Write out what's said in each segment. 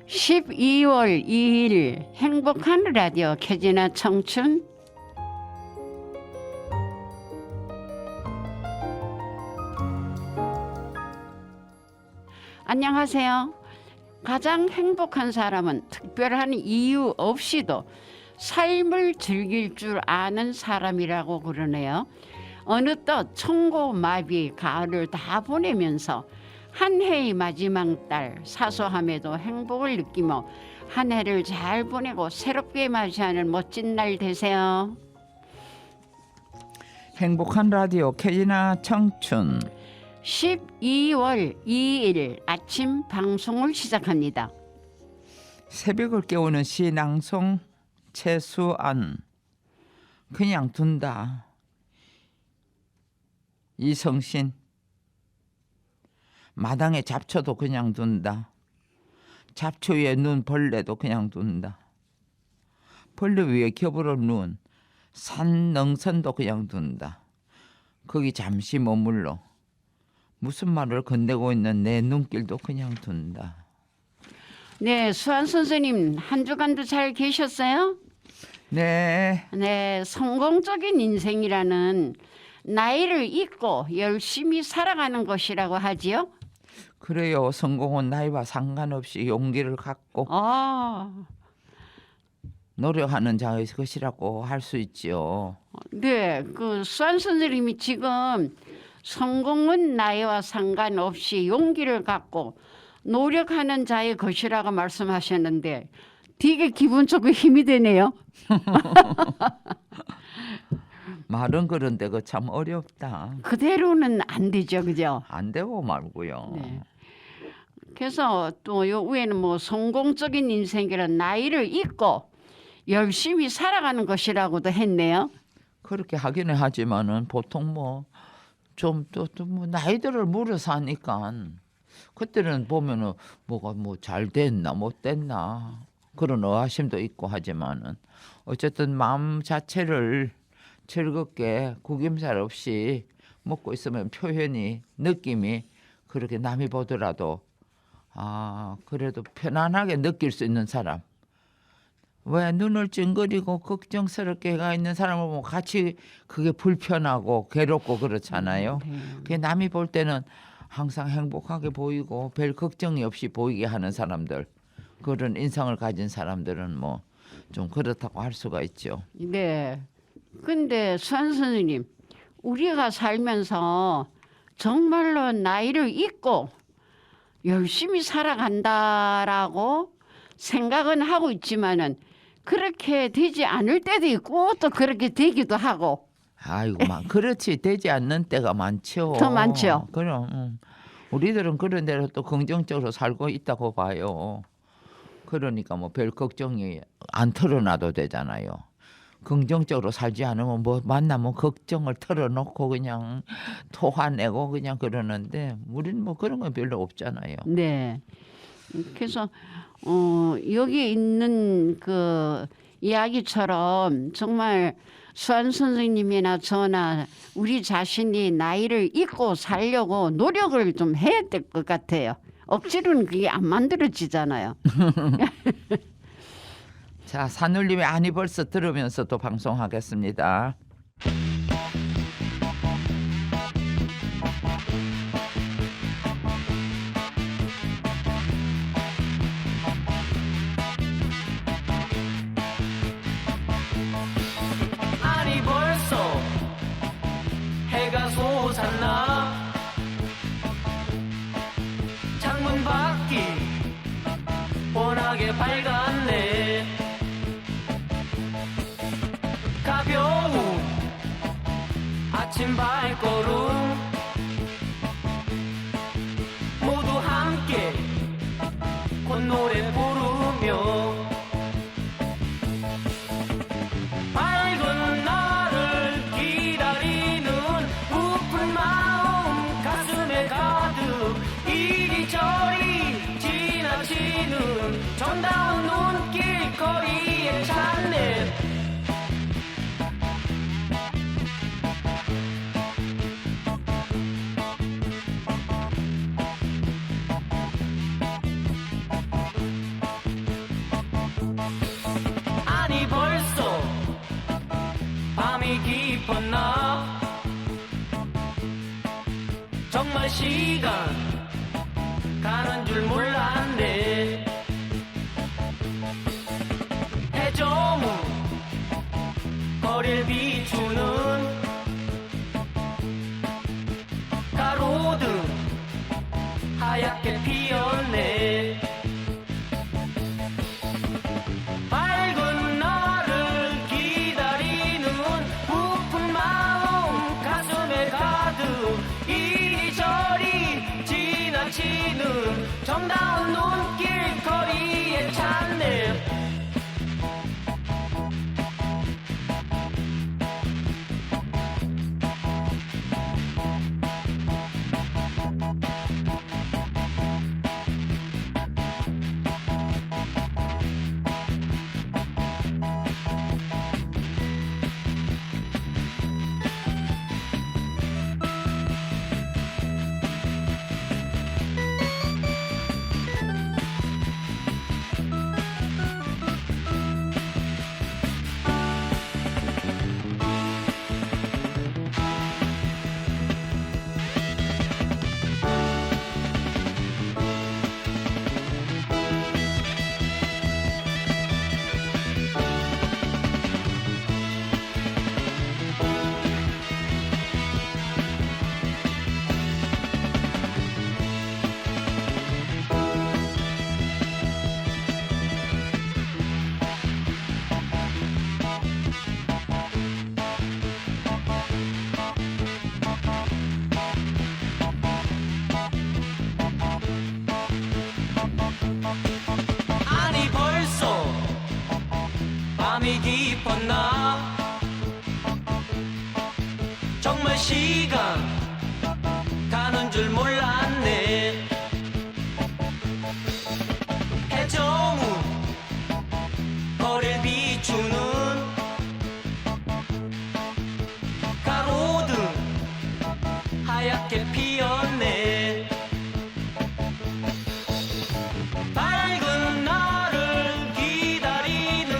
(12월 2일) 행복한 라디오 켜지나 청춘. 안녕하세요. 가장 행복한 사람은 특별한 이유 없이도 삶을 즐길 줄 아는 사람이라고 그러네요. 어느덧 청고마비 가을을 다 보내면서 한 해의 마지막 달 사소함에도 행복을 느끼며 한 해를 잘 보내고 새롭게 맞이하는 멋진 날 되세요. 행복한 라디오 켜지나 청춘 12월 2일 아침 방송을 시작합니다. 새벽을 깨우는 시낭송 최수안 그냥 둔다. 이성신 마당에 잡초도 그냥 둔다. 잡초 위에 눈 벌레도 그냥 둔다. 벌레 위에 겹으로 눈 산 능선도 그냥 둔다. 거기 잠시 머물러 무슨 말을 건네고 있는 내 눈길도 그냥 둔다. 네, 수환 선생님 한 주간도 잘 계셨어요? 네. 네, 성공적인 인생이라는 나이를 잊고 열심히 살아가는 것이라고 하지요. 그래요. 성공은 나이와 상관없이 용기를 갖고 노력하는 자의 것이라고 할 수 있죠. 네, 그 수환 선생님이 지금 성공은 나이와 상관없이 용기를 갖고 노력하는 자의 것이라고 말씀하셨는데 되게 기분 좋고 힘이 되네요. 말은 그런데 그 참 어렵다. 그대로는 안 되죠, 그죠? 안 되고 말고요. 네. 그래서 또 요 위에는 뭐 성공적인 인생이란 나이를 잊고 열심히 살아가는 것이라고도 했네요. 그렇게 하기는 하지만은 보통 뭐 좀 또 뭐 나이들을 물어서 하니까 그때는 보면은 뭐가 뭐 잘 됐나 못 됐나 그런 의아심도 있고 하지만은 어쨌든 마음 자체를 즐겁게 구김살 없이 먹고 있으면 표현이 느낌이 그렇게 남이 보더라도 그래도 편안하게 느낄 수 있는 사람. 왜 눈을 찡그리고 걱정스럽게 가 있는 사람을 보면 같이 그게 불편하고 괴롭고 그렇잖아요. 그게 남이 볼 때는 항상 행복하게 보이고 별 걱정이 없이 보이게 하는 사람들, 그런 인상을 가진 사람들은 뭐 좀 그렇다고 할 수가 있죠. 네. 근데 수환 선생님, 우리가 살면서 정말로 나이를 잊고 열심히 살아간다라고 생각은 하고 있지만은 그렇게 되지 않을 때도 있고 또 그렇게 되기도 하고. 아이고, 그렇지 되지 않는 때가 많죠. 더 많죠. 그럼 우리들은 그런 대로 또 긍정적으로 살고 있다고 봐요. 그러니까 뭐 별 걱정이 안 털어놔도 되잖아요. 긍정적으로 살지 않으면 뭐 만나면 걱정을 털어놓고 그냥 토화내고 그냥 그러는데 우리는 뭐 그런 건 별로 없잖아요. 네. 그래서 여기 있는 그 이야기처럼 정말 수환 선생님이나 저나 우리 자신이 나이를 잊고 살려고 노력을 좀 해야 될 것 같아요. 억지로는 그게 안 만들어지잖아요. 자, 산울림의 아니 벌써 들으면서 또 방송하겠습니다. 아니 벌써 해가 솟았나 창문 밖이 뻔하게 밝았네 가벼운 아침 발걸음 모두 함께 콧노래 부르며 밝은 날을 기다리는 부푼 마음 가슴에 가득 이리저리 지나치는 아니 벌써 밤이 깊었나 정말 시간 가는 줄 몰랐네 해저문 거리를 비추는 가로등 하얗게 피었네 밝은 날을 기다리는 부푼 마음 가슴에 가득 이리저리 지나치는 정다운 눈길 거리에 찾네 아니 벌써 밤이 깊었나 정말 시간 가는 줄 몰랐네 해저문 거리를 비추는 가로등 하얗게 피었네 밝은 날을 기다리는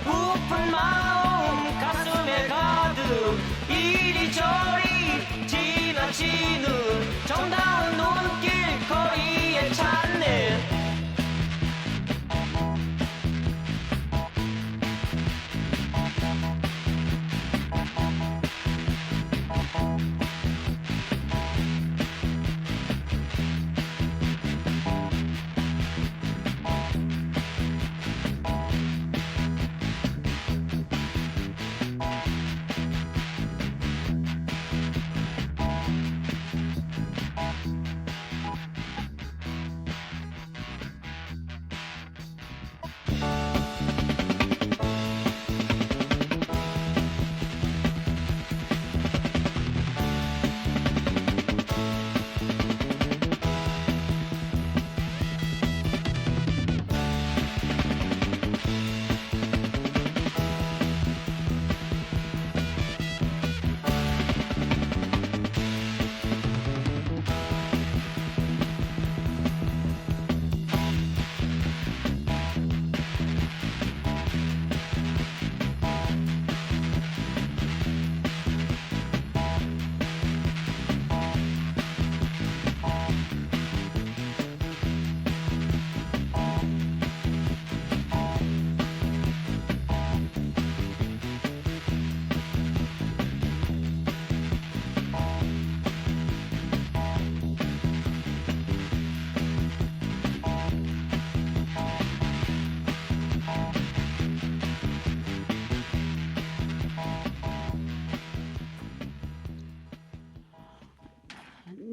부푼 마음 가슴에 가득 이리저리 지나치는 정다운 눈길 거리에 찾네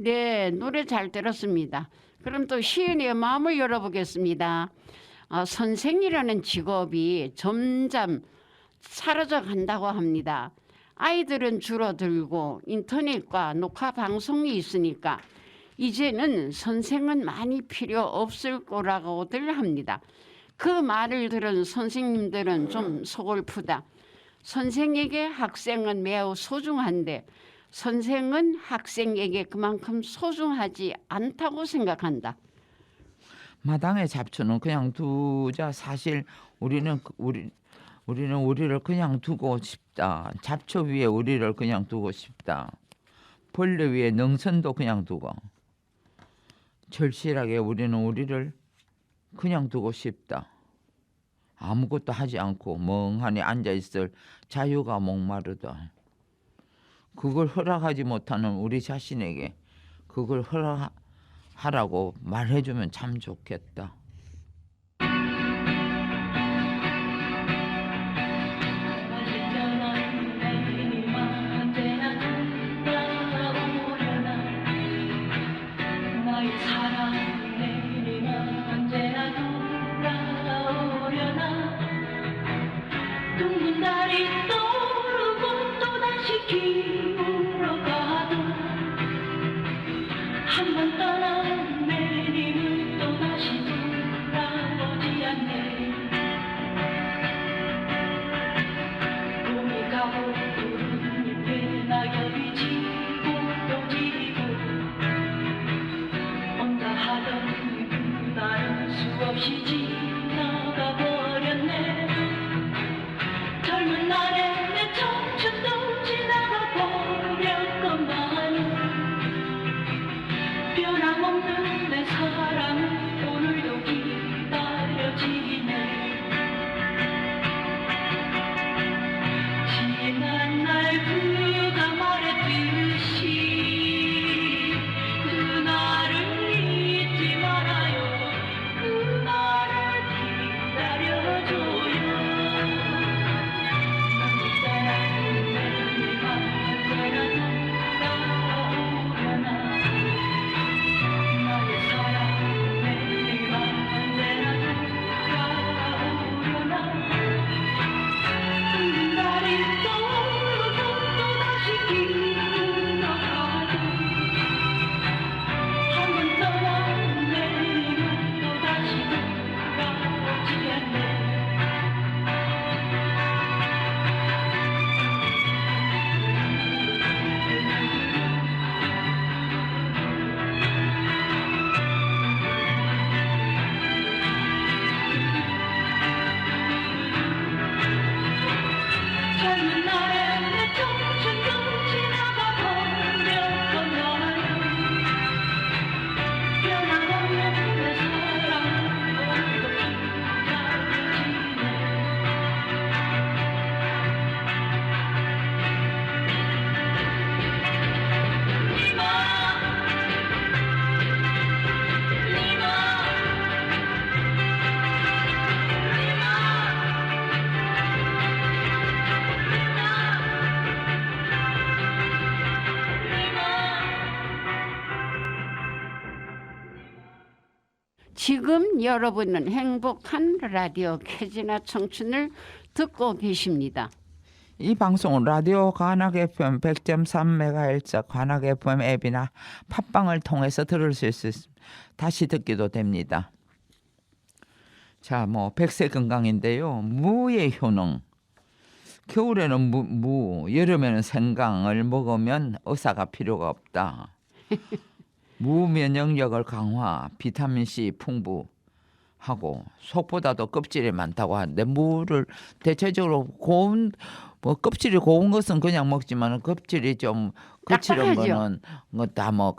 네, 노래 잘 들었습니다. 그럼 또 시인의 마음을 열어보겠습니다. 선생이라는 직업이 점점 사라져 간다고 합니다. 아이들은 줄어들고 인터넷과 녹화 방송이 있으니까 이제는 선생은 많이 필요 없을 거라고들 합니다. 그 말을 들은 선생님들은 좀 서글프다. 선생에게 학생은 매우 소중한데 선생은 학생에게 그만큼 소중하지 않다고 생각한다. 마당의 잡초는 그냥 두자. 사실 우리는 우리는 우리를 그냥 두고 싶다. 잡초 위에 우리를 그냥 두고 싶다. 벌레 위에 능선도 그냥 두고 절실하게 우리는 우리를 그냥 두고 싶다. 아무것도 하지 않고 멍하니 앉아있을 자유가 목마르다. 그걸 허락하지 못하는 우리 자신에게 그걸 허락하라고 말해주면 참 좋겠다. 없이 지나가 버렸네. 젊은 날에 내 청춘도 지나가 버렸건만은 변함없는 내 사랑은 오늘도 기다려지네. 지난 날 그가 말했듯이 그날을 잊지 말아요. 그날을 기다려줘요. 넌 있잖아 내맘 언제나 돌아오려나. 나의 사랑 내맘 언제나 돌아오려나. 날이 떠오르고 또다시 기나가도 한번 떠난 내일은 또다시 돌아오지 않네. 젊은 날에 내 청춘도 지나가 버렸건만 변함없는 내 사랑은 오늘도 기다려지네. 니마 니마 지금 여러분은 행복한 라디오 캐지나 청춘을 듣고 계십니다. 이 방송은 라디오 관악 FM 100.3MHz 관악 FM 앱이나 팟빵을 통해서 들을 수 있습니다. 다시 듣기도 됩니다. 자, 뭐 백세 건강인데요. 무의 효능. 겨울에는 무, 여름에는 생강을 먹으면 의사가 필요가 없다. 무 면역력을 강화, 비타민 C 풍부하고 속보다도 껍질이 많다고 하는데 무를 대체적으로 고운 뭐 껍질이 고운 것은 그냥 먹지만 껍질이 좀 거칠은 딱딱하죠. 거는 다 뭐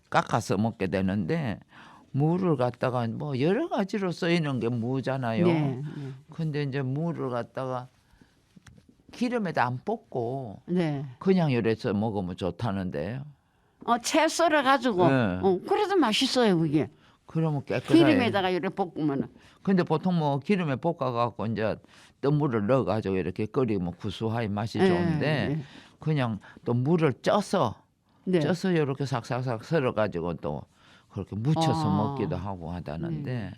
깎아서 먹게 되는데 무를 갖다가 뭐 여러 가지로 쓰이는 게 무잖아요. 네, 근데 이제 무를 갖다가 기름에다 안 볶고 네. 그냥 요래서 먹으면 좋다는데요. 채 썰어 가지고 네. 그래도 맛있어요 그게. 그러면 깨끗하게. 기름에다가 이렇게 볶으면. 근데 보통 뭐 기름에 볶아갖고 이제 뜬물을 넣어가지고 이렇게 끓이면 구수하게 맛이 좋은데 네. 그냥 또 물을 쪄서 네. 쪄서 이렇게 삭삭삭 썰어가지고 또 그렇게 무쳐서 아. 먹기도 하고 하다는데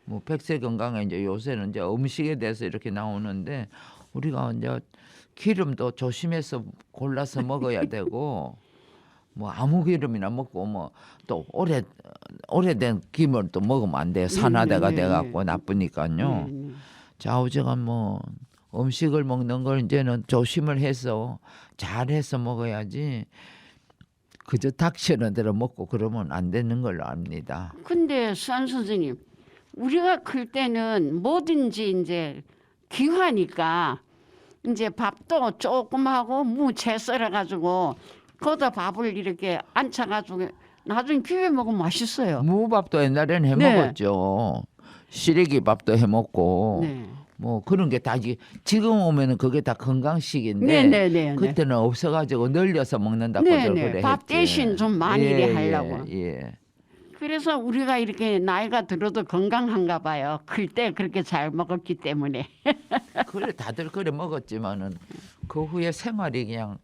뭐 백세 건강에 이제 요새는 이제 음식에 대해서 이렇게 나오는데 우리가 이제 기름도 조심해서 골라서 먹어야 되고 뭐 아무 기름이나 먹고 뭐 또 오래된 김을 또 먹으면 안 돼요. 산화대가 돼갖고 나쁘니까요. 좌우지간 뭐 음식을 먹는 걸 이제는 조심을 해서 잘해서 먹어야지. 그저 닥치는 대로 먹고 그러면 안 되는 걸로 압니다. 근데 수한 선생님, 우리가 클 때는 뭐든지 이제 귀하니까 이제 밥도 조금 하고 무채 썰어가지고 거기다 밥을 이렇게 안쳐가지고 나중에 비벼 먹으면 맛있어요. 무밥도 옛날에는 해 네. 먹었죠. 시래기 밥도 해 먹고 네. 뭐 그런 게 다 지금 오면은 그게 다 건강식인데 네네네. 그때는 없어가지고 늘려서 먹는다고 네네. 그래 밥 했지. 대신 좀 많이 예, 하려고. 예. 그래서 우리가 이렇게 나이가 들어도 건강한가 봐요. 클 때 그렇게 잘 먹었기 때문에. 그래 다들 그래 먹었지만은 그 후에 생활이 그냥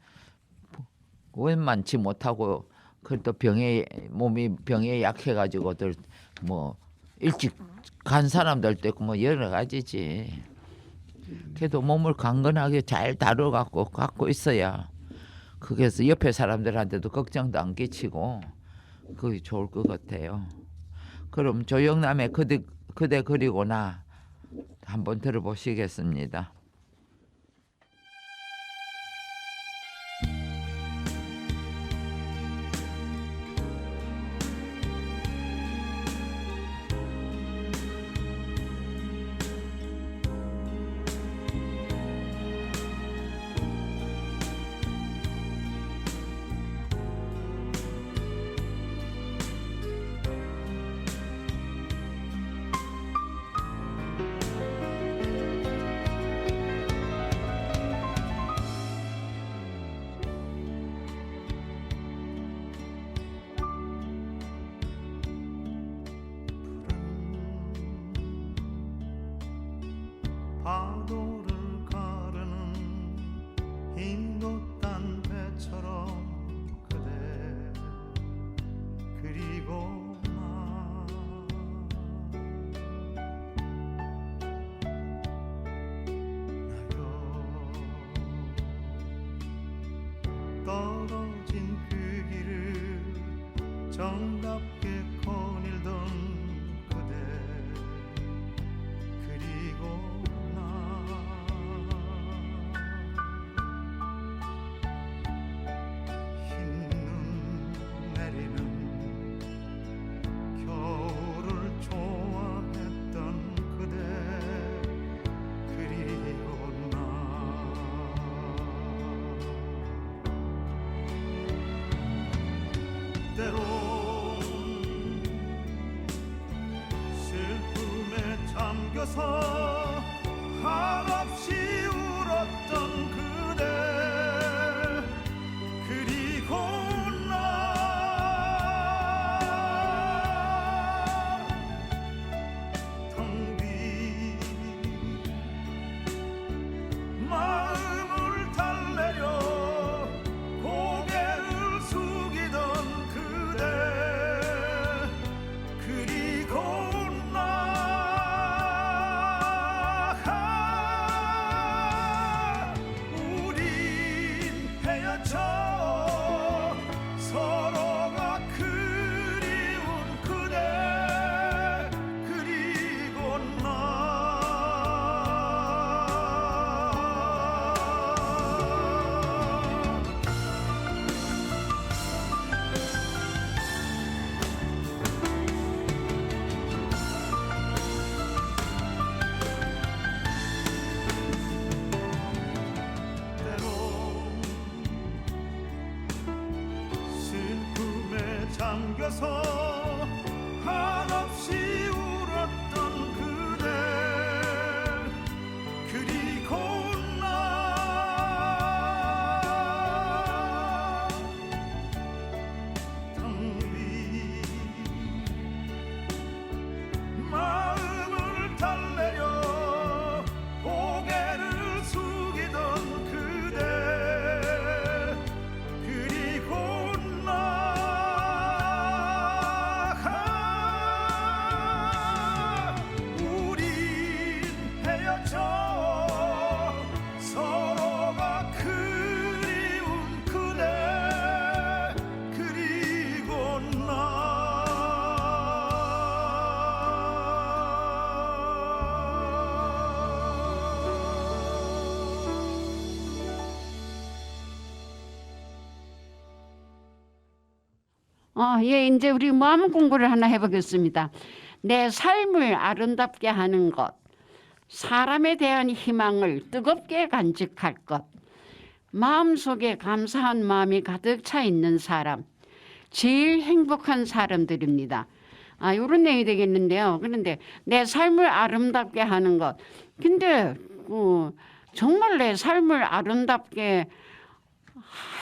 원만치 못하고 그래도 몸이 병에 약해가지고들 뭐 일찍 간 사람들 도 있고 뭐 여러 가지지. 그래도 몸을 강건하게 잘 다뤄갖고 있어야 그게서 옆에 사람들한테도 걱정도 안 끼치고 그게 좋을 것 같아요. 그럼 조영남의 그대 그리고 나 한번 들어보시겠습니다. 파도를 가르는 인도딴 배처럼 그대 그리고 나 떨어진 그 길을 정답게 거닐던 그대 그리고 흰 눈 내리는 겨울을 좋아했던 그대 그리고 나 때론 슬픔에 잠겨서 한없이 울었던 그대 그리고 텅 빈 마음을 달래려 고개를 숙이던 그대 그리고 우린 헤어져 서로가 그리운 그대 그리고 때론 슬픔에 잠겨서 한없이 울었던 그대 그리고 텅 빈 마음을 달래려 고개를 숙이던 그대 그리고 우린 헤어져 서로가 그리운 그대 그리고 예, 이제 우리 마음 공부를 하나 해보겠습니다. 내 삶을 아름답게 하는 것. 사람에 대한 희망을 뜨겁게 간직할 것, 마음속에 감사한 마음이 가득 차 있는 사람, 제일 행복한 사람들입니다. 이런 내용이 되겠는데요. 그런데 내 삶을 아름답게 하는 것. 근데 정말 내 삶을 아름답게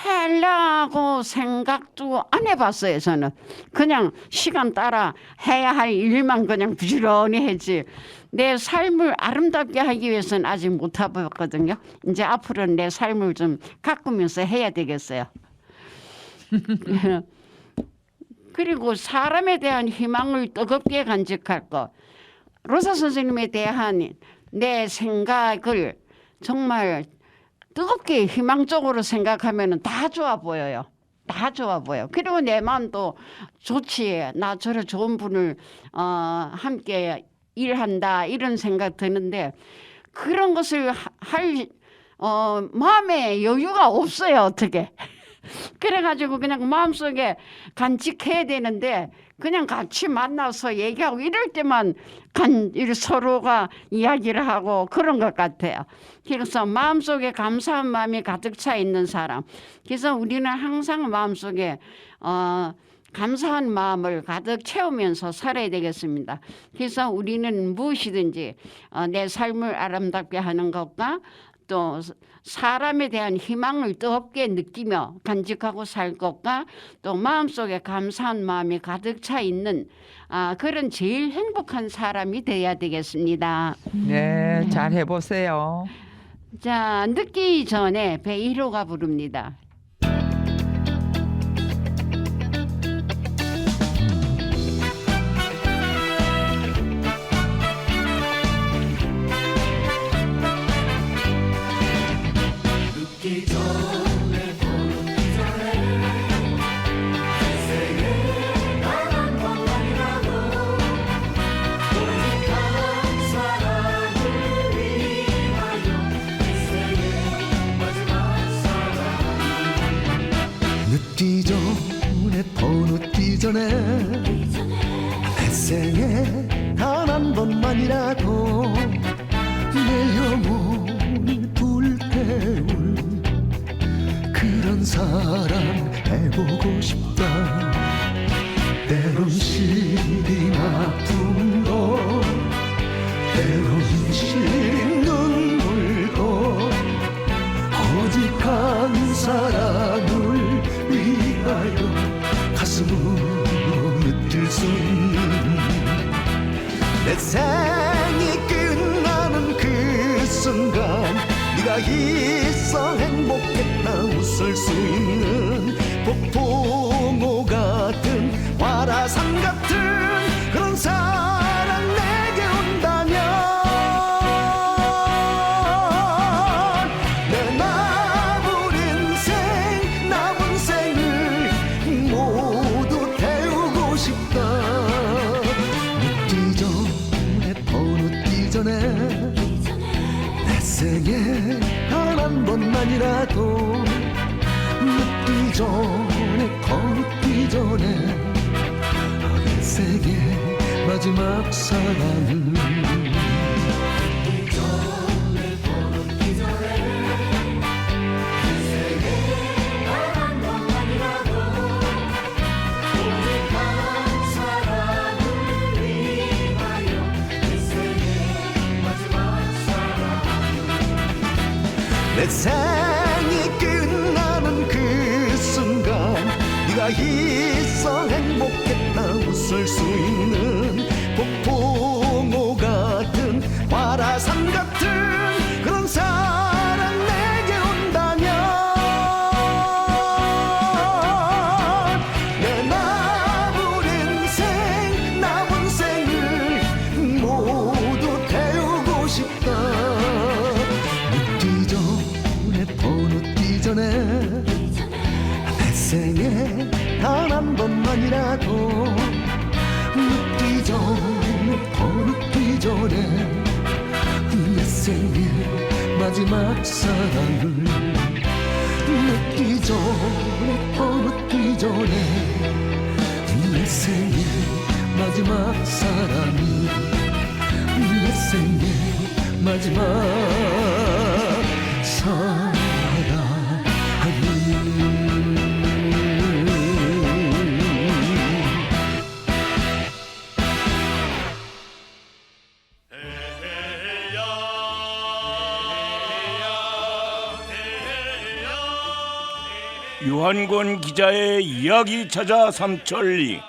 하려고 생각도 안 해봤어요. 저는 그냥 시간 따라 해야 할 일만 그냥 부지런히 했지. 내 삶을 아름답게 하기 위해서는 아직 못 해봤거든요. 이제 앞으로는 내 삶을 좀 가꾸면서 해야 되겠어요. 그리고 사람에 대한 희망을 뜨겁게 간직할 것. 로사 선생님에 대한 내 생각을 정말 뜨겁게 희망적으로 생각하면 다 좋아 보여요. 다 좋아 보여. 그리고 내 마음도 좋지. 나 저런 좋은 분을 함께 일한다 이런 생각 드는데 그런 것을 할 마음에 여유가 없어요. 어떻게. 그래가지고 그냥 마음속에 간직해야 되는데 그냥 같이 만나서 얘기하고 이럴 때만 서로가 이야기를 하고 그런 것 같아요. 그래서 마음속에 감사한 마음이 가득 차 있는 사람. 그래서 우리는 항상 마음속에 감사한 마음을 가득 채우면서 살아야 되겠습니다. 그래서 우리는 무엇이든지 내 삶을 아름답게 하는 것과 또 사람에 대한 희망을 뜨겁게 느끼며 간직하고 살 것과 또 마음속에 감사한 마음이 가득 차 있는 그런 제일 행복한 사람이 되어야 되겠습니다. 네, 잘 해보세요. 자, 늦기 전에 배1호가 부릅니다. 늦기 전에 더 늦기 전에 내 생에 단 한 번만이라도 내 영혼을 불태울 그런 사랑 해보고 싶다. 때론 시린 아픔도 때론 시린 눈물도 오직 한 사람을 위하여 가슴으로 느낄 수 있는 내 생이 끝나는 그 순간 네가 있어 행복했다 웃을 수 있는 폭포모 같은 화라산 같은 그런 사랑 내게 온다면 내 남은 인생 남은 생을 모두 태우고 싶다. 늦기 전에 더 늦기 전에 내 생에 단 한 번만이라도 늦기 전에 더 늦기 전에 내 생의 마지막 사랑을 내 생이 끝나는 그 순간 네가 있어 행복했다 웃을 수 있는 폭포모 같은 화라산 같은 그런 사랑 내게 온다면 내 남은 인생 남은 생을 모두 태우고 싶다. 늦기 전에 더 늦기 전에 내 생에 단 한 번만이라도 늦기 전에 더 늦기 전에 내 생의 마지막 사랑을 늦기 전에 더 늦기 전에 내 생의 마지막 사랑을 내 생의 마지막 사랑은 유한권 기자의 이야기 찾아 삼천리.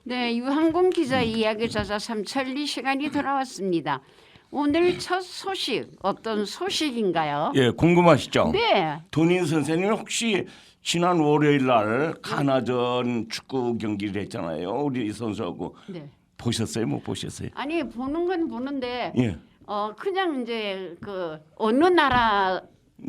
네, 유한공 기자 이야기 찾아 삼천리 시간이 돌아왔습니다. 오늘 첫 소식 어떤 소식인가요? 예, 궁금하시죠? 네. 돈인 선생님 혹시 지난 월요일 날 가나전 축구 경기를 했잖아요. 우리 선수하고 네. 보셨어요? 못 보셨어요? 아니 보는 건 보는데 예. 그냥 이제 그 어느 나라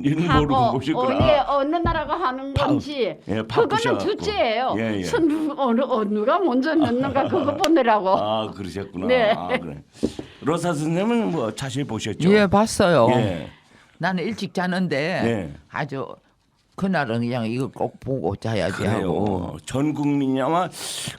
이는 모르고 하고 보셨구나. 어느 나라가 하는 건지 예, 그거는 바쁘셔갖고. 둘째예요. 예, 예. 누가 먼저 넣는가 그거 보느라고. 아, 그러셨구나. 네. 아, 그래. 로사 선생님은 뭐 자세히 보셨죠? 예, 봤어요. 예. 나는 일찍 자는데 네. 아주 그날은 그냥 이거 꼭 보고 자야지 하고. 그래요. 전 국민이 아마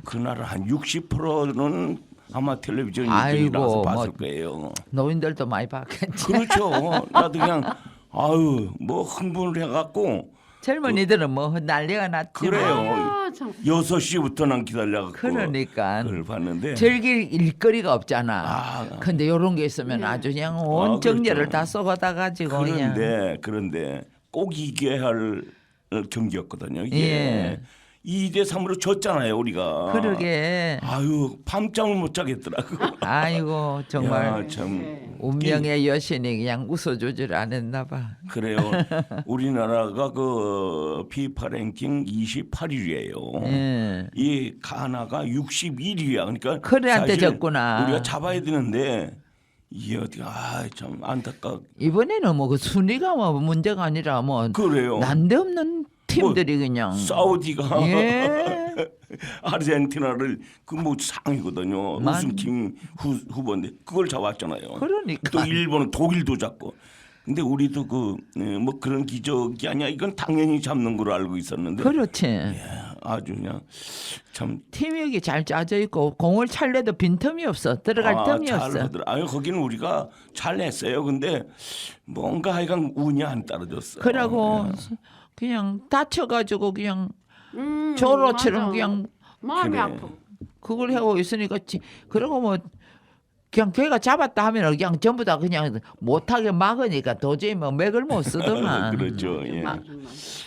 그날 한 60%는 아마 텔레비전 아이고, 1등이라서 봤을 뭐. 거예요. 노인들도 많이 봤겠지. 그렇죠. 나도 그냥 아유 뭐 흥분을 해갖고 젊은이들은 뭐 난리가 났지. 그래요. 아, 참. 6시부터 난 기다려갖고 그러니까 그걸 봤는데 즐길 일거리가 없잖아. 아. 근데 이런 게 있으면 아주 그냥 온 아, 정열을 그렇죠. 다 쏟아다 가지고 그냥. 그런데 꼭 이겨야 할 경기였거든요. 이게 예. 2대3으로 졌잖아요 우리가. 그러게. 아유 밤잠을 못 자겠더라고. 아이고 정말 야, 참 네. 운명의 여신이 그냥 웃어주질 않았나 봐. 그래요. 우리나라가 그 피파 랭킹 28위예요. 예. 이 가나가 61위야. 그러니까 코리아한테 사실 졌구나. 우리가 잡아야 되는데 이게 어떻게 참 안타깝. 이번에는 뭐 그 순위가 뭐 문제가 아니라 뭐 그래요. 난데없는 팀들이 그냥. 사우디가 예. 아르헨티나를 그 뭐 상이거든요. 맞- 우승팀 후보인데 그걸 잡았잖아요. 그러니까. 또 일본은 독일도 잡고. 근데 우리도 그 뭐 그런 기적이 아니야. 이건 당연히 잡는 걸로 알고 있었는데. 그렇지. 아주 그냥 참 팀이 잘 짜져 있고 공을 찰래도 빈틈이 없어. 들어갈 틈이 없어. 잘하더라. 아유 거기는 우리가 잘했어요. 근데 뭔가 하여간 운이 안 따라줬어. 그러고 그냥 다쳐가지고 그냥 음, 조로처럼 맞아. 그냥 마음이 그래. 아프고. 그걸 하고 있으니까 그러고 뭐 그냥 걔가 잡았다 하면 그냥 전부 다 그냥 못하게 막으니까 도저히 뭐 맥을 못 쓰더만. 그렇죠. 예. 맞아.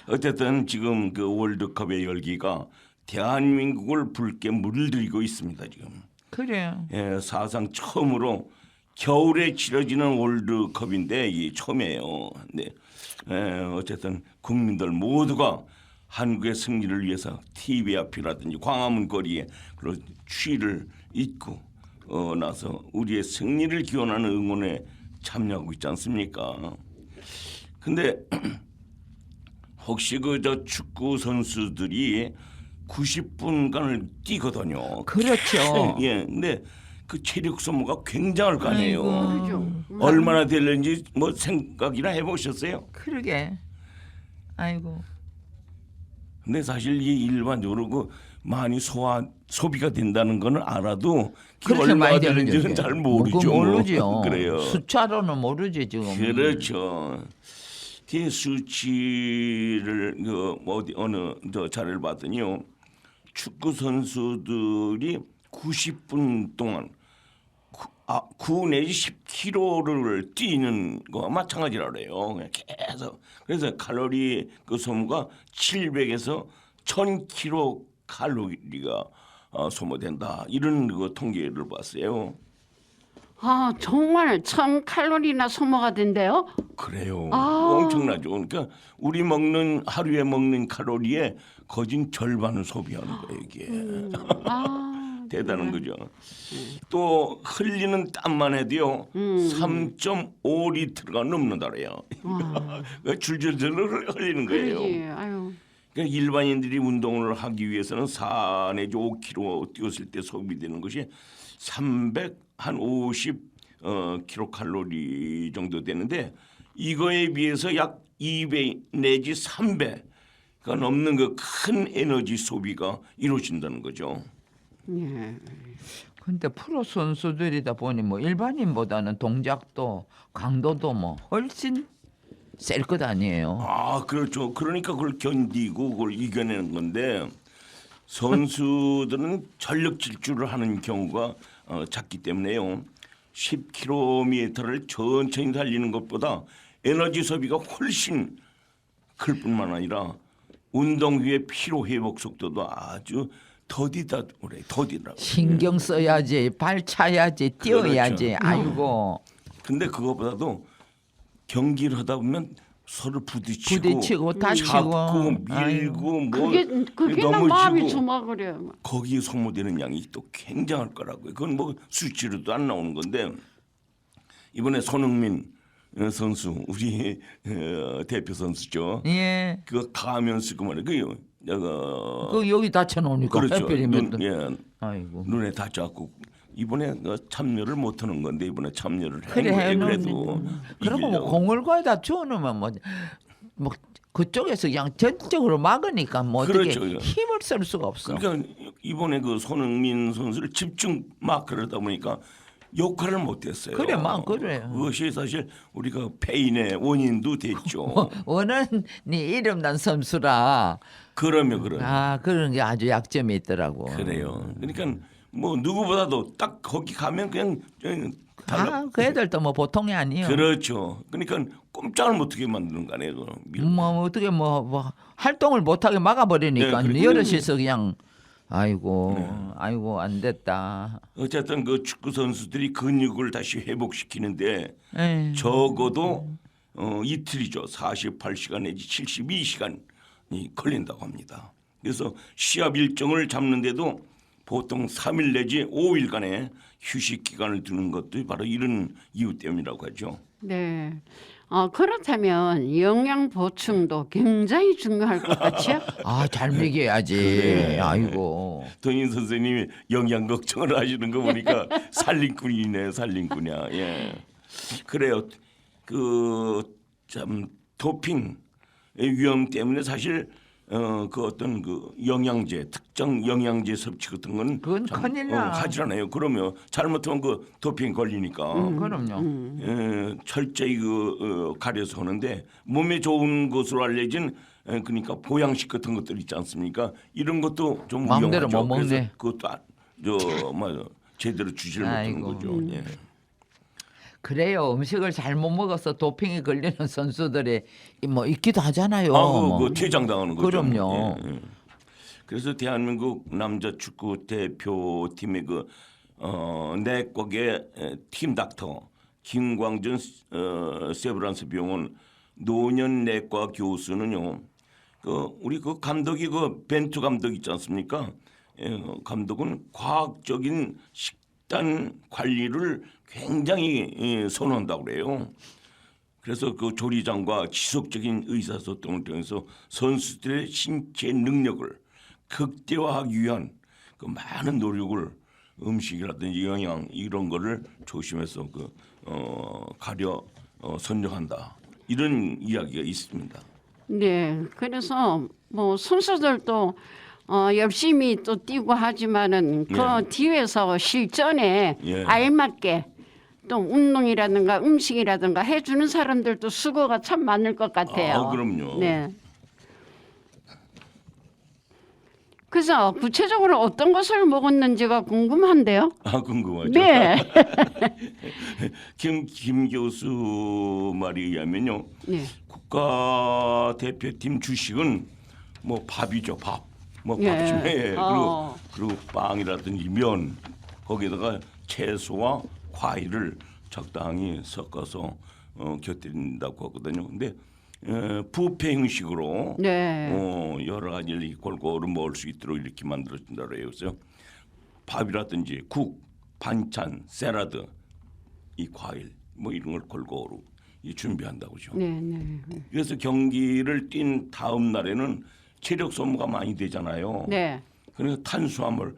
어쨌든 지금 그 월드컵의 열기가 대한민국을 붉게 물들이고 있습니다. 지금. 그래. 예, 사상 처음으로 겨울에 치러지는 월드컵인데 이게 처음이에요. 네. 어쨌든 국민들 모두가 한국의 승리를 위해서 TV 앞이라든지 광화문 거리에 그런 추위를 잊고 나서 우리의 승리를 기원하는 응원에 참여하고 있지 않습니까? 근데 혹시 그 저 축구 선수들이 90분간을 뛰거든요. 그렇죠. 예, 근데 그 체력 소모가 굉장할 거 아니에요. 아이고. 그죠. 얼마나 되는지 뭐 생각이나 해보셨어요? 그러게. 아이고. 근데 사실 이 일반적으로 그 많이 소비가 된다는 거는 알아도 그게 그렇게 얼마나 많이 되는 되는지는 게 잘 모르죠. 모르죠. 그래요. 숫자로는 모르지 지금. 그렇죠. 그 수치를 그 어느 저 자료를 봤더니요. 축구 선수들이 90분 동안 9 내지 10km를 뛰는 거와 마찬가지라 그래요. 그냥 계속. 그래서 칼로리 그 소모가 700에서 1000kcal 칼로리가 소모된다. 이런 그 통계를 봤어요. 아 정말 1000칼로리나 소모가 된대요. 그래요. 아. 엄청나죠. 그러니까 우리 하루에 먹는 칼로리의 거진 절반을 소비하는 거예요, 이게. 아, 대단한 거죠. 또 흘리는 땀만 해도요. 3.5리터가 넘는다 그래요. 줄줄줄 흘리는 거예요. 그러지. 아유. 그러니까 일반인들이 운동을 하기 위해서는 4 내지 5km 뛰었을 때 소비되는 것이 350 킬로칼로리 정도 되는데 이거에 비해서 약 2배 내지 3배 그러니까 없는 그 큰 에너지 소비가 이루어진다는 거죠. 예. 근데 프로 선수들이다 보니 뭐 일반인보다는 동작도 강도도 뭐 훨씬 셀 것 아니에요. 아, 그렇죠. 그러니까 그걸 견디고 그걸 이겨내는 건데 선수들은 전력 질주를 하는 경우가 작기 때문에요. 10km를 천천히 달리는 것보다 에너지 소비가 훨씬 클 뿐만 아니라 운동 후에 피로 회복 속도도 아주 더디다 그래. 더디더라고. 신경 써야지, 발 차야지, 뛰어야지. 그렇죠. 아이고. 근데 그것보다도 경기를 하다 보면 서로 부딪히고, 부딪히고 다치고. 잡고 밀고 뭐 그게 나 마음이 조마그래요. 거기에 소모되는 양이 또 굉장할 거라고요. 그건 뭐 수치로도 안 나오는 건데 이번에 손흥민 선수 우리 대표 선수죠. 예. 그 가면 쓰고 말이야. 그 여기 다쳐 놓으니까 그렇죠. 하필이면 또. 예, 아이고. 눈에 다쳐갖고 이번에 참여를 못하는 건데 이번에 참여를 그래 한 거예요. 해놓는. 그래도 그리고 뭐 이기려고. 공을 거기다 주워놓으면 뭐 그쪽에서 그냥 전적으로 막으니까 뭐 어떻게 그렇죠. 힘을 쓸 수가 없어. 그러니까 이번에 그 손흥민 선수를 집중 막 그러다 보니까 역할을 못했어요. 그래, 막 그래. 그것이 사실 우리가 패인의 원인도 됐죠. 원하는 이름난 선수라. 그러면 그런 게 아주 약점이 있더라고. 그래요. 그러니까 뭐 누구보다도 딱 거기 가면 그냥 그 애들도 뭐 보통이 아니에요. 그렇죠. 그러니까 꼼짝을 못하게 만드는 거 아니에요. 뭐 어떻게 뭐 활동을 못하게 막아버리니까 네, 그렇죠. 여럿이서 그냥 아이고 안 됐다. 어쨌든 그 축구 선수들이 근육을 다시 회복시키는데 에이. 적어도 이틀이죠. 48시간 내지 72시간이 걸린다고 합니다. 그래서 시합 일정을 잡는데도 보통 3일 내지 5일간의 휴식 기간을 두는 것도 바로 이런 이유 때문이라고 하죠. 네. 그렇다면 영양 보충도 굉장히 중요할 것 같죠? 잘 먹여야지. 아이고. 동인 선생님이 영양 걱정을 하시는 거 보니까 살림꾼이네, 살림꾼이야. 예. 그래요. 참 도핑의 위험 때문에 사실 그 어떤 그 영양제, 특정 영양제 섭취 같은 건 그건 큰일 나. 하질 않아요. 그러면 잘못하면 그 도핑 걸리니까. 그럼요. 철저히 가려서 하는데 몸에 좋은 것으로 알려진 그러니까 보양식 같은 것들 있지 않습니까? 이런 것도 좀 마음대로 위험하죠. 못 먹네. 그래서 그것도 제대로 주지를 못하는 아이고. 거죠. 예. 그래요. 음식을 잘못 먹어서 도핑이 걸리는 선수들이 뭐 있기도 하잖아요. 그 퇴장당하는 거죠. 그럼요. 예. 그래서 대한민국 남자 축구 대표팀의 내과계 팀 닥터 김광준 세브란스 병원 노년 내과 교수는요. 우리 감독이 벤투 감독 있지 않습니까? 감독은 과학적인 식단 관리를 굉장히 선호한다고 그래요. 그래서 그 조리장과 지속적인 의사소통을 통해서 선수들의 신체 능력을 극대화하기 위한 그 많은 노력을 음식이라든지 영양 이런 거를 조심해서 가려 선정한다. 이런 이야기가 있습니다. 네. 그래서 뭐 선수들도 열심히 또 뛰고 하지만은 그 예. 뒤에서 실전에 예. 알맞게 또 운동이라든가 음식이라든가 해주는 사람들도 수고가 참 많을 것 같아요. 그럼요. 네. 그래서 구체적으로 어떤 것을 먹었는지가 궁금한데요. 궁금하죠. 네. 김 교수 말에 의하면요. 네. 국가 대표팀 주식은 뭐 밥이죠. 밥. 뭐 예. 밥집에 그리고 빵이라든지 면 거기다가 채소와 과일을 적당히 섞어서 곁들인다고 하거든요. 근데 뷔페 형식으로 네. 여러 가지를 골고루 먹을 수 있도록 이렇게 만들어진다고 해요. 그래서 밥이라든지 국, 반찬, 샐러드, 이 과일 뭐 이런 걸 골고루 준비한다고죠. 네, 네. 그래서 경기를 뛴 다음 날에는 체력 소모가 많이 되잖아요. 네. 그래서 탄수화물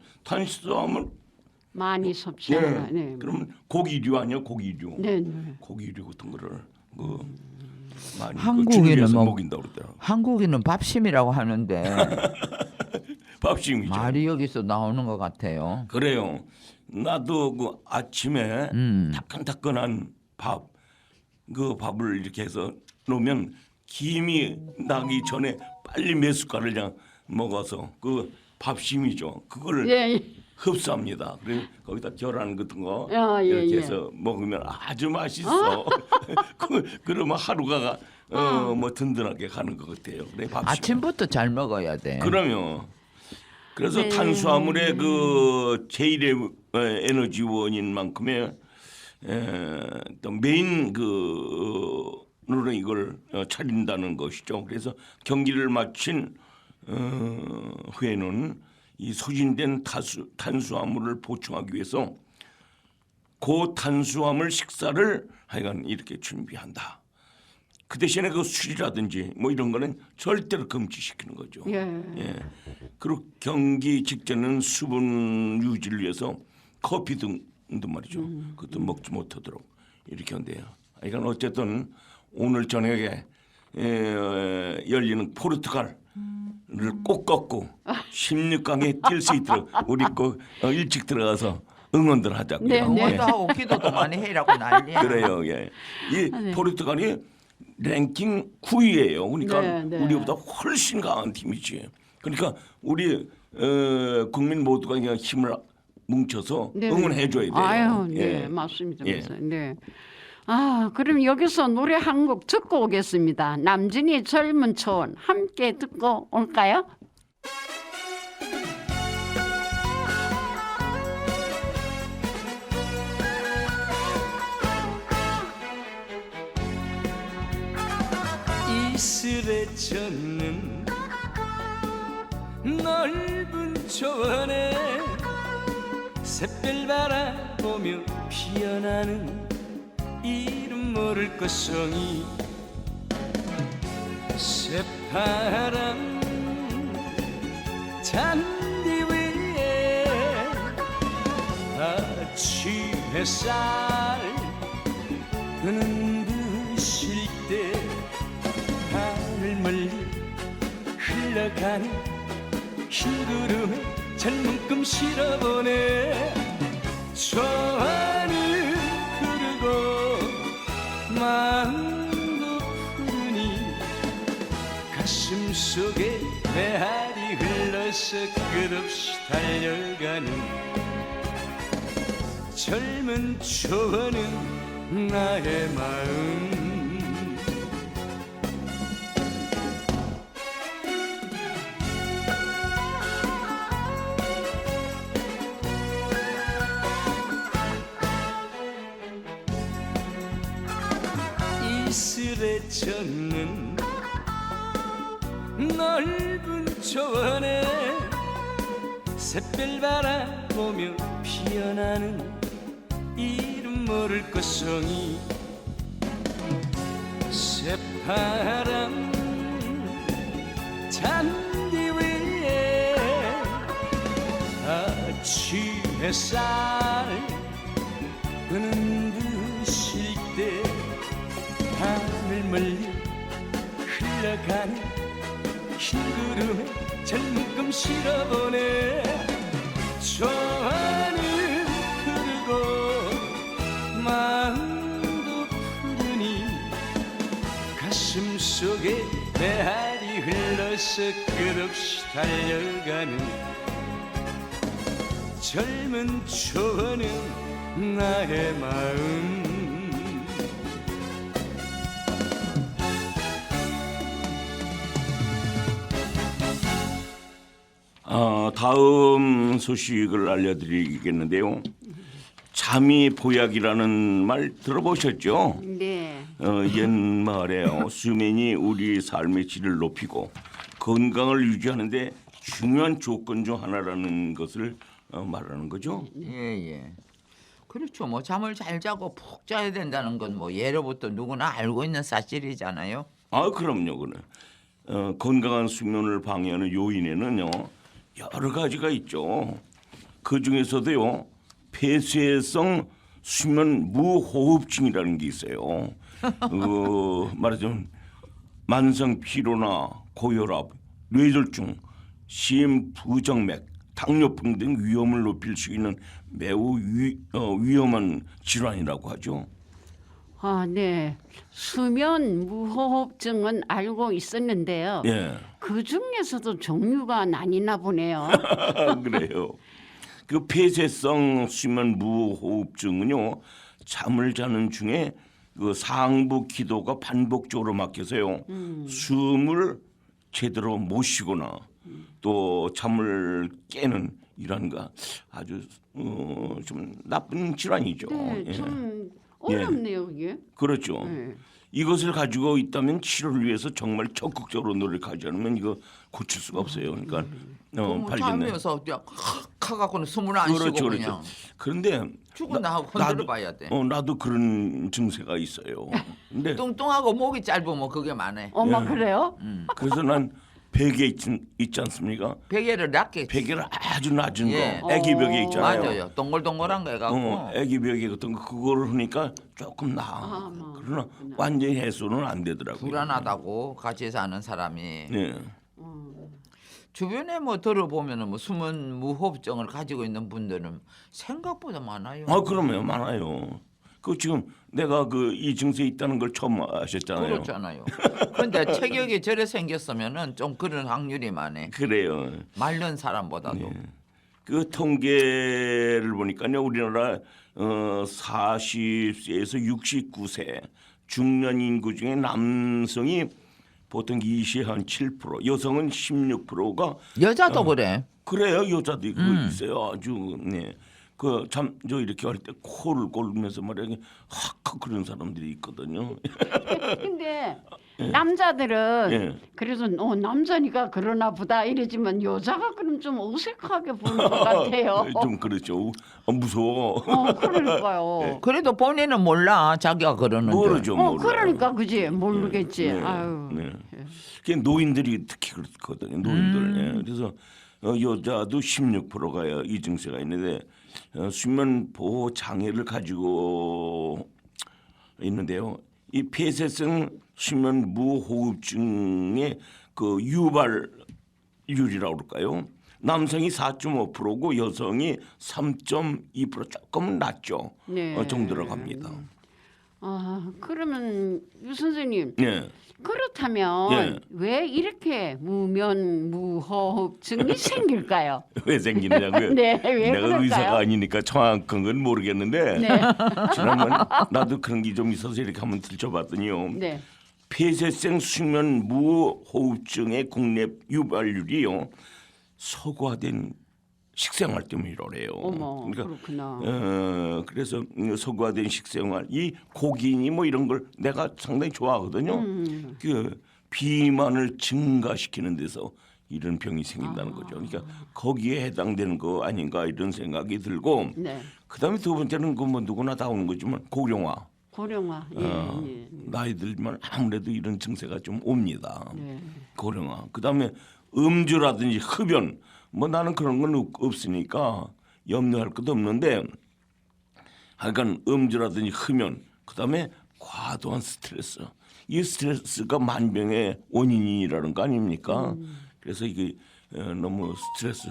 많이 섭취하는. 네. 그럼 고기류 아니야 고기류. 네, 네. 고기류 같은 거를 그 많이 한국인은 준비해서 뭐- 먹인다 그러더라고. 한국인은 밥심이라고 하는데 밥심이죠. 말이 여기서 나오는 것 같아요. 그래요. 나도 그 아침에 따끈따끈한 밥, 그 밥을 이렇게 해서 놓으면 김이 나기 전에 빨리 몇 숟갈을 그냥 먹어서 그 밥심이죠. 그걸 예, 예. 흡수합니다. 그래 거기다 계란 같은 거 아, 예, 이렇게 예. 해서 먹으면 아주 맛있어. 그러면 하루가 뭐 든든하게 가는 것 같아요. 그래 밥심. 아침부터 잘 먹어야 돼. 그럼요. 그래서 네. 탄수화물의 그 제1의 에너지원인 만큼의 또 메인 그로 이걸 차린다는 것이죠. 그래서 경기를 마친 후에는 이 소진된 탄수화물을 보충하기 위해서 고탄수화물 식사를 하여간 이렇게 준비한다. 그 대신에 그 술이라든지 뭐 이런 거는 절대로 금지시키는 거죠. 예. 그리고 경기 직전은 수분 유지를 위해서 커피 등도 말이죠. 그것도 먹지 못하도록 이렇게 한대요. 그러니까 어쨌든 오늘 저녁에 열리는 포르투갈을 꼭 꺾고 16강에 뛸 수 있도록 우리 꼭 일찍 들어가서 응원들 하자고요. 네, 네. 응원도 하고 기도도 많이 해라고 난리야. 그래요. 예. 이 네. 포르투갈이 랭킹 9위예요. 그러니까 네, 네. 우리보다 훨씬 강한 팀이지. 그러니까 우리 국민 모두가 그냥 힘을 뭉쳐서 네. 응원해 줘야 돼요. 아유, 네, 예. 맞습니다. 예. 맞아요. 네. 아, 그럼 여기서 노래 한 곡 듣고 오겠습니다. 남진이 젊은 초원 함께 듣고 올까요? 이슬에 젖는 넓은 초원에 샛별 바라보며 피어나는 이름 모를 꽃송이 새파란 잔디 위에 아침 햇살 흐는 부실 때 하늘 멀리 흘러가는 흰 구름에 젊은 꿈 실어보네 초원은 흐르고 마음도 푸르니 가슴 속에 메아리 흘러서 끝없이 달려가는 젊은 초원은 나의 마음 이슬에 젖는 넓은 초원에 샛별 바라보며 피어나는 이름 모를 꽃송이 새파란 잔디 위에 아침 햇살 흐는 부실 때 하늘 멀리 흘러가는 흰 구름에 젊은 꿈 실어보네 초원은 흐르고 마음도 푸르니 가슴 속에 메아리 흘러서 끝없이 달려가는 젊은 초원은 나의 마음 다음 소식을 알려드리겠는데요. 잠이 보약이라는 말 들어보셨죠? 네. 옛말에 수면이 우리 삶의 질을 높이고 건강을 유지하는데 중요한 조건 중 하나라는 것을 말하는 거죠. 예. 그렇죠. 뭐 잠을 잘 자고 푹 자야 된다는 건 뭐 예로부터 누구나 알고 있는 사실이잖아요. 그럼요. 그래. 건강한 수면을 방해하는 요인에는요 여러 가지가 있죠. 그 중에서도요 폐쇄성 수면 무호흡증이라는 게 있어요. 말하자면 만성 피로나 고혈압, 뇌졸중, 심부정맥, 당뇨병 등 위험을 높일 수 있는 매우 위험한 질환이라고 하죠. 아, 네. 수면 무호흡증은 알고 있었는데요. 예, 그 중에서도 종류가 나뉘나 보네요. 그래요. 그 폐쇄성 수면 무호흡증은요, 잠을 자는 중에 그 상부 기도가 반복적으로 막혀서요, 숨을 제대로 못 쉬거나 또 잠을 깨는 이런가 아주 좀 나쁜 질환이죠. 네, 예. 좀 어렵네요, 이게. 그렇죠. 네. 이것을 가지고 있다면 치료를 위해서 정말 적극적으로 노력하지 않으면 이거 고칠 수가 없어요. 그러니까 발견돼. 잠에서 가갖고는 숨을 안 쉬고 그렇죠, 그냥 그렇죠. 그런데 죽었나 하고 흔들어봐야 돼. 나도 그런 증세가 있어요. 근데 뚱뚱하고 목이 짧으면 그게 많아요. 어머, 그래요? 그래서 난 베개 있지 않습니까? 베개를 낮게 베개를 아주 낮은 예. 거, 애기 베개 있잖아요. 맞아요. 동글동글한 거 해갖고 애기 베개 같은 거 그거를 하니까 조금 나아. 뭐. 그러나 완전히 해소는 안 되더라고요. 불안하다고 같이 사는 사람이 네. 주변에 뭐 들어보면은 뭐 숨은 무호흡증을 가지고 있는 분들은 생각보다 많아요. 그러면 많아요. 그 지금 내가 그 이 증세 있다는 걸 처음 아셨잖아요. 그렇잖아요. 그런데 체격이 저래 생겼으면은 좀 그런 확률이 많아. 그래요. 마른 사람보다도. 네. 그 통계를 보니까요, 우리나라 40세에서 69세 중년 인구 중에 남성이 보통 27%, 여성은 16%가 여자도 그래. 그래요. 여자도 그거 있어요. 아주 네. 그 참 저 이렇게 할 때 코를 골면서 말이야 확 그런 사람들이 있거든요. 근데 남자들은 예. 그래서 남자니까 그러나 보다 이러지만 여자가 그럼 좀 어색하게 보는 것 같아요. 좀 그렇죠. 무서워. 그러니까요. 그래도 본인은 몰라 자기가 그러는 줄. 모르죠. 몰라요. 그러니까 그지 모르겠지. 네, 아유. 네. 그게 노인들이 특히 그렇거든요. 노인들. 예. 그래서 여자도 16%가 이 증세가 있는데 수면 보호 장애를 가지고 있는데요. 이 폐쇄성 수면 무호흡증의 그 유발률이라고 그럴까요? 남성이 4.5%고 여성이 3.2% 조금 낮죠. 네. 정도로 갑니다. 그러면 유 선생님 네. 그렇다면 예. 왜 이렇게 무호흡증이 생길까요? 왜 생기느냐고요? 네, 왜 내가 그럴까요? 의사가 아니니까 정확한 건 모르겠는데 네. 지난번 나도 그런 게 좀 있어서 이렇게 한번 들춰봤더니요. 네. 폐쇄성 수면 무호흡증의 국내 유발률이요 서구화된 식생활 때문이래요. 어머, 그렇구나. 그래서 서구화된 식생활, 이 고기니 뭐 이런 걸 내가 상당히 좋아하거든요. 그 비만을 증가시키는 데서 이런 병이 생긴다는 거죠. 그러니까 거기에 해당되는 거 아닌가 이런 생각이 들고, 네. 그다음에 두 번째는 그 뭐 누구나 다 오는 거지만 고령화. 고령화. 예. 나이 들면 아무래도 이런 증세가 좀 옵니다. 네. 고령화. 그다음에 음주라든지 흡연 뭐 나는 그런 건 없으니까 염려할 것도 없는데 하여간 음주라든지 흡연 그다음에 과도한 스트레스 이 스트레스가 만병의 원인이라는 거 아닙니까? 그래서 이게 너무 스트레스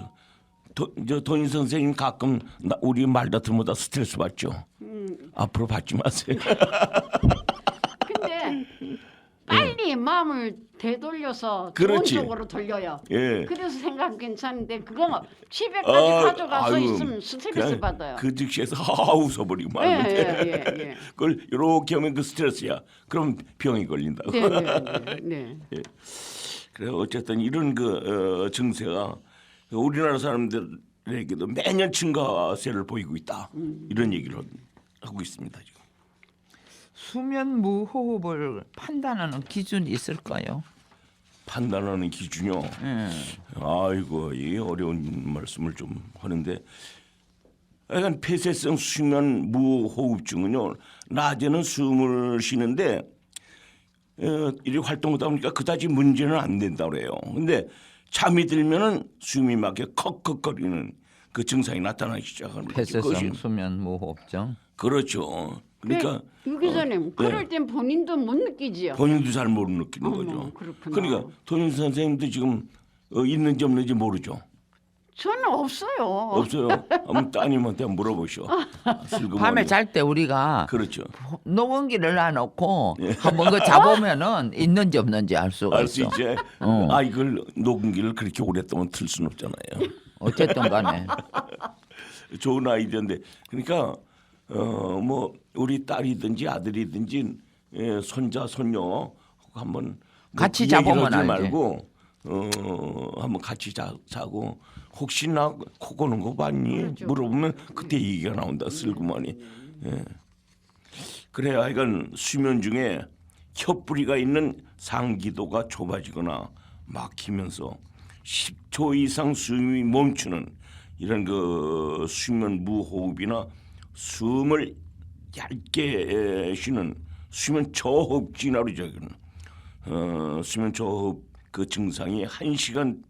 도인 선생님 가끔 우리 말다툼보다 스트레스 받죠. 앞으로 받지 마세요. 근데 빨리 마음을 되돌려서 그렇지. 좋은 쪽으로 돌려요. 예. 그래서 생각 괜찮은데 그거 집에까지 아, 가져가서 아유, 있으면 스트레스 그냥 받아요. 그 즉시에서 웃어버리고 예, 말면 돼. 예. 그걸 이렇게 하면 그 스트레스야. 그럼 병이 걸린다고. 네. 그래 어쨌든 이런 그 증세가 우리나라 사람들에게도 매년 증가세를 보이고 있다. 이런 얘기를 하고 있습니다. 지금. 수면 무호흡을 판단하는 기준이 있을까요? 판단하는 기준요. 아이고 이 어려운 말씀을 좀 하는데, 약간 폐쇄성 수면 무호흡증은요 낮에는 숨을 쉬는데 이렇게 활동하다 보니까 그다지 문제는 안 된다 그래요. 근데 잠이 들면은 숨이 막혀 컥컥거리는 그 증상이 나타나기 시작하는 거죠. 폐쇄성 그것이- 수면 무호흡증. 그렇죠. 그러니까 유 기자님, 그럴 땐 본인도 못 느끼지요. 본인도 잘 모르는 느끼는 어머, 거죠. 그렇구나. 그러니까 도윤 선생님도 지금 있는지 없는지 모르죠. 저는 없어요. 없어요. 한번 따님한테 한번 물어보시오. 슬그머니. 밤에 잘 때 우리가 그렇죠. 녹음기를 놔놓고 한번 그 잡으면은 있는지 없는지 알 수가 알 수 있어. 있지. 아 이걸 녹음기를 그렇게 오랫동안 틀 수는 없잖아요. 어쨌든 간에 좋은 아이디어인데 그러니까 뭐 우리 딸이든지 아들이든지 손자 손녀 한번 같이 그 얘기를 자보면 하지 알지. 말고 한번 같이 자고 혹시나 코 고는 거 봤니? 그렇죠. 물어보면 그때 얘기가 나온다 슬그머니. 예. 그래 하여간 수면 중에 혀뿌리가 있는 상기도가 좁아지거나 막히면서 10초 이상 숨이 멈추는 이런 그 수면 무호흡이나 숨을 얇게 쉬는 수면 저호흡 진화로 적은 수면 저호흡 그 증상이 한 시간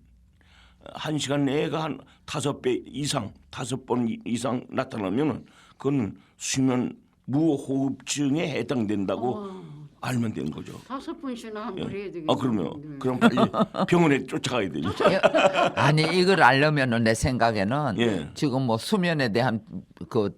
내가 한 5배 이상 5번 이상 나타나면은 그건 수면 무호흡증에 해당된다고 알면 되는 거죠. 5번씩이나 한번 해야 되겠네. 아 그러면 그럼 빨리 병원에 쫓아가야 되죠. 아니 이걸 알려면은 내 생각에는 예. 지금 뭐 수면에 대한 그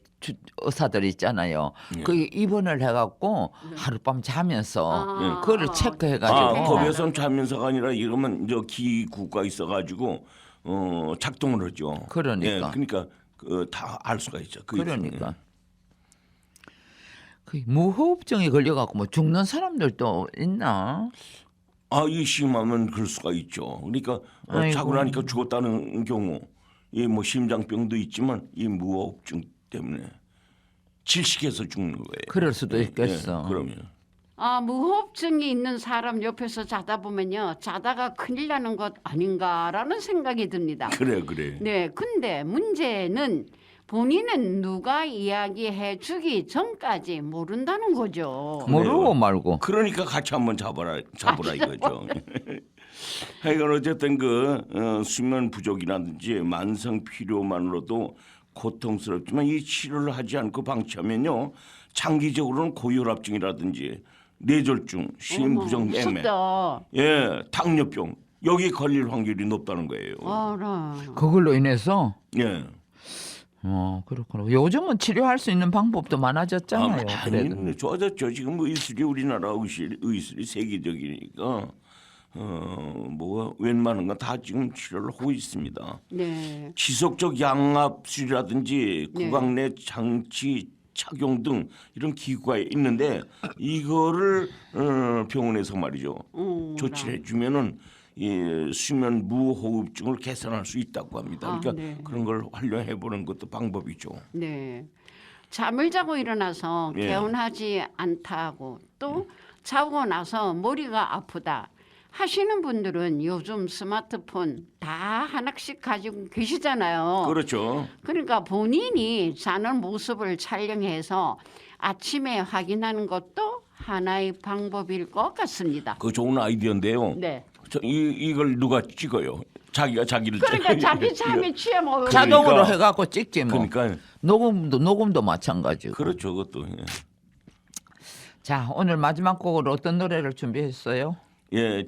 의사들 있잖아요. 그 입원을 해갖고 하룻밤 자면서 그거를 체크해가지고 거기에선 자면서가 아니라 이러면 저 기구가 있어가지고 작동을 하죠. 그러니까. 예, 그러니까 다 알 수가 있죠. 그러니까 그 무호흡증이 걸려갖고 뭐 죽는 사람들도 있나? 이 심하면 그럴 수가 있죠. 그러니까 아이고. 자고 나니까 죽었다는 경우, 이 뭐 심장병도 있지만 이 무호흡증 때문에 질식해서 죽는 거예요. 그럴 수도 있겠어. 그러면 무호흡증이 있는 사람 옆에서 자다 보면요, 자다가 큰일 나는 것 아닌가라는 생각이 듭니다. 그래. 네, 근데 문제는 본인은 누가 이야기해 주기 전까지 모른다는 거죠. 모르고 말고. 그러니까 같이 한번 잡으라 이거죠. 하여간 어쨌든 수면 부족이라든지 만성 피로만으로도 고통스럽지만 이 치료를 하지 않고 방치하면요 장기적으로는 고혈압증이라든지 뇌졸중, 심부정맥매, 무섭다. 당뇨병 여기 걸릴 확률이 높다는 거예요. 알아. 그걸로 인해서 예. 그렇구나. 요즘은 치료할 수 있는 방법도 많아졌잖아요. 그래도. 많이 좋아졌죠. 지금 의술이 우리나라 의술이 세계적이니까 뭐 웬만한 건 다 지금 치료를 하고 있습니다. 네. 지속적 양압술이라든지 네. 구강 내 장치 착용 등 이런 기구가 있는데 이거를 병원에서 말이죠 조치를 해주면은 이 수면 무호흡증을 개선할 수 있다고 합니다. 그러니까 네. 그런 걸 활용해 보는 것도 방법이죠. 네. 잠을 자고 일어나서 예. 개운하지 않다고 또 자고 나서 머리가 아프다 하시는 분들은 요즘 스마트폰 다 하나씩 가지고 계시잖아요. 그렇죠. 그러니까 본인이 자는 모습을 촬영해서 아침에 확인하는 것도 하나의 방법일 것 같습니다. 그 좋은 아이디어인데요. 네. 이걸 누가 찍어요? 자기가 자기를 그러니까 자기 찍어요. 잠에 취하면 자동으로 그러니까. 해갖고 찍지 뭐. 그러니까 녹음도 마찬가지고. 그렇죠. 그것도 자 오늘 마지막 곡으로 어떤 노래를 준비했어요?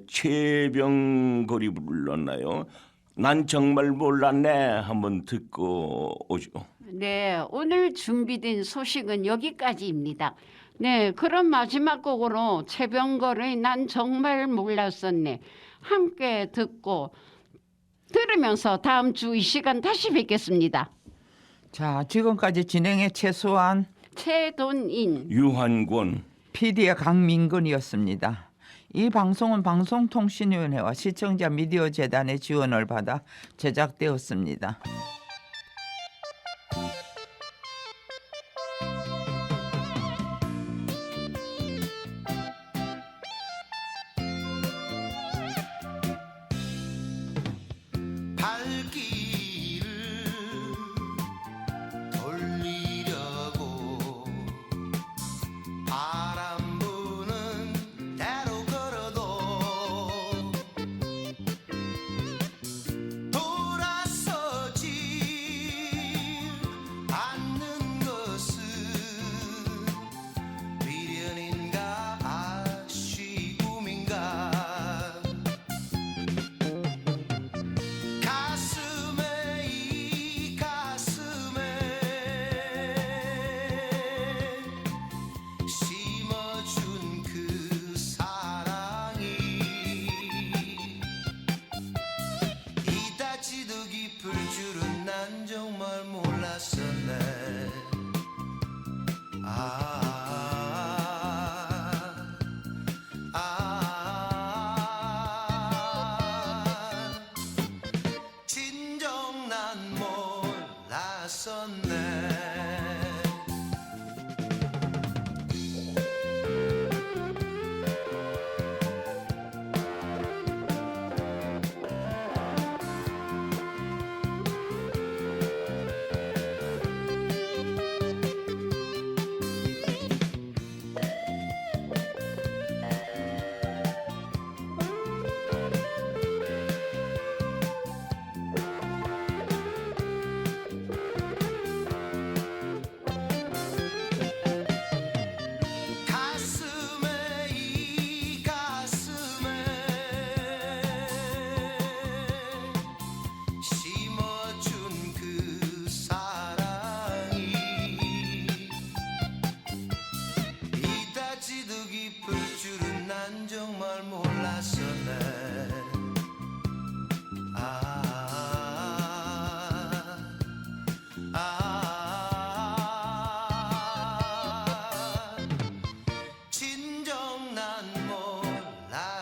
최병걸이 불렀나요? 난 정말 몰랐네. 한번 듣고 오죠. 네, 오늘 준비된 소식은 여기까지입니다. 네, 그럼 마지막 곡으로 최병걸의 난 정말 몰랐었네. 함께 듣고 들으면서 다음 주 이 시간 다시 뵙겠습니다. 자 지금까지 진행의 최수환, 최돈인, 유한권 PD의 강민근이었습니다. 이 방송은 방송통신위원회와 시청자 미디어 재단의 지원을 받아 제작되었습니다. 돌아서지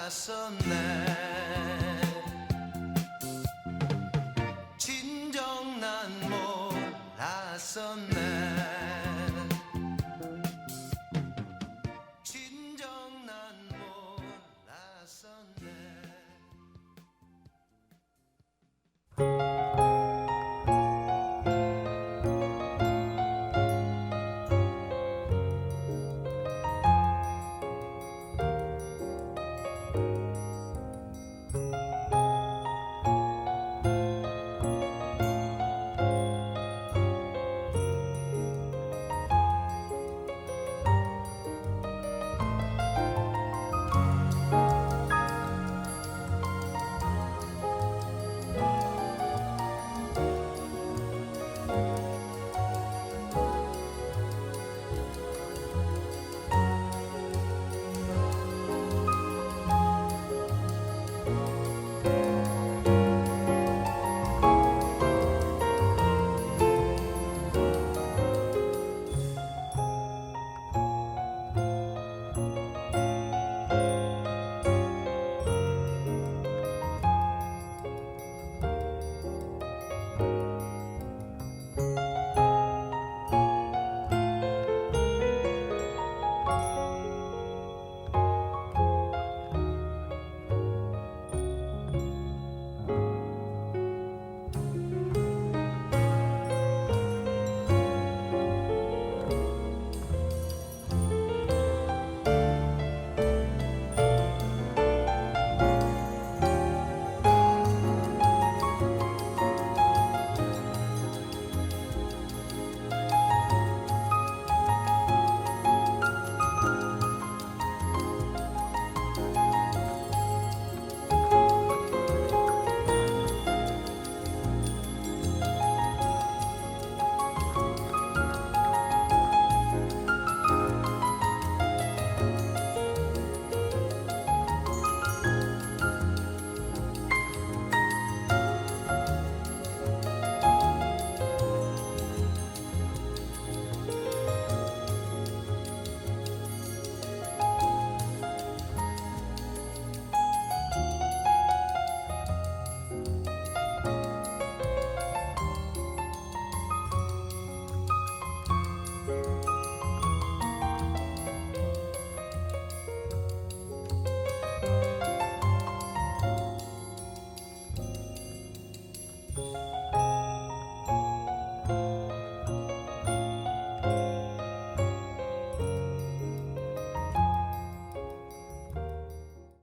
갔었네